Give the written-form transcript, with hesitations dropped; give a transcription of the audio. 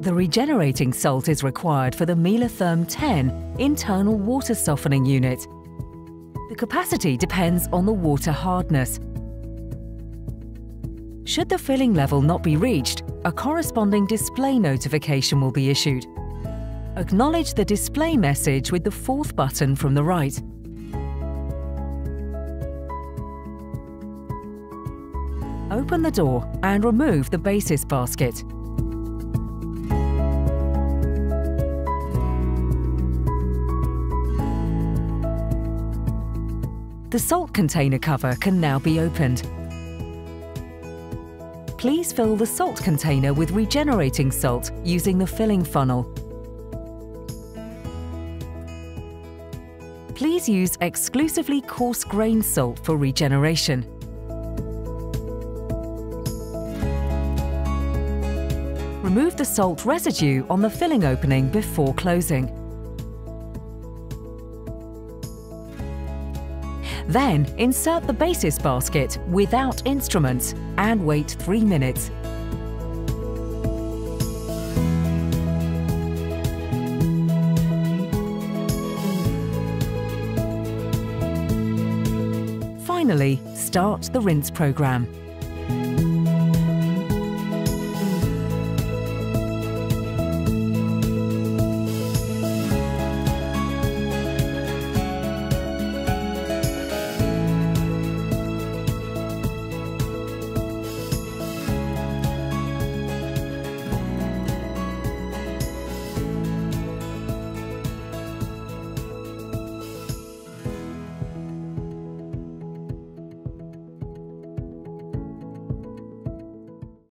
The regenerating salt is required for the MELAtherm 10 internal water softening unit. The capacity depends on the water hardness. Should the filling level not be reached, a corresponding display notification will be issued. Acknowledge the display message with the fourth button from the right. Open the door and remove the basis basket. The salt container cover can now be opened. Please fill the salt container with regenerating salt using the filling funnel. Please use exclusively coarse-grained salt for regeneration. Remove the salt residue on the filling opening before closing. Then insert the basis basket without instruments and wait 3 minutes. Finally, start the rinse program.